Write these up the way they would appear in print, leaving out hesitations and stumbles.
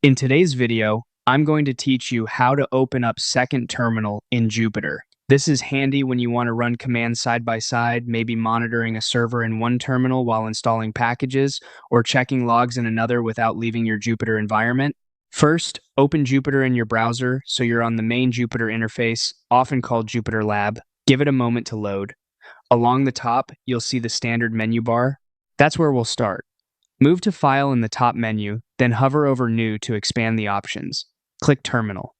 In today's video, I'm going to teach you how to open up Second Terminal in Jupyter. This is handy when you want to run commands side by side, maybe monitoring a server in one terminal while installing packages, or checking logs in another without leaving your Jupyter environment. First, open Jupyter in your browser so you're on the main Jupyter interface, often called JupyterLab. Give it a moment to load. Along the top, you'll see the standard menu bar. That's where we'll start. Move to File in the top menu, then hover over New to expand the options. Click Terminal.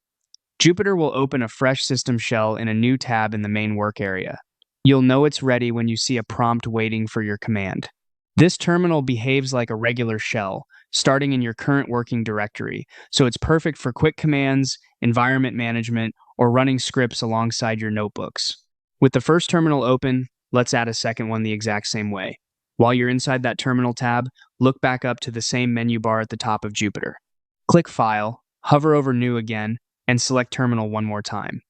Jupyter will open a fresh system shell in a new tab in the main work area. You'll know it's ready when you see a prompt waiting for your command. This terminal behaves like a regular shell, starting in your current working directory, so it's perfect for quick commands, environment management, or running scripts alongside your notebooks. With the first terminal open, let's add a second one the exact same way. While you're inside that terminal tab, look back up to the same menu bar at the top of Jupyter. Click File, hover over New again, and select Terminal one more time.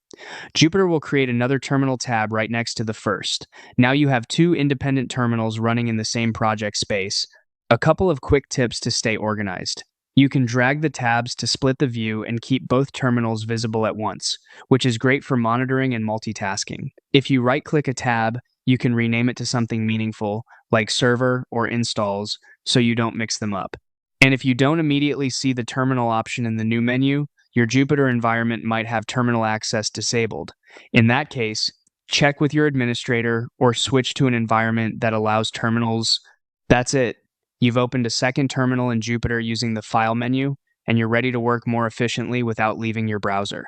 Jupyter will create another terminal tab right next to the first. Now you have two independent terminals running in the same project space. A couple of quick tips to stay organized. You can drag the tabs to split the view and keep both terminals visible at once, which is great for monitoring and multitasking. If you right-click a tab, you can rename it to something meaningful, like Server or Installs, so you don't mix them up. And if you don't immediately see the terminal option in the new menu, your Jupyter environment might have terminal access disabled. In that case, check with your administrator or switch to an environment that allows terminals. That's it. You've opened a second terminal in Jupyter using the File menu, and you're ready to work more efficiently without leaving your browser.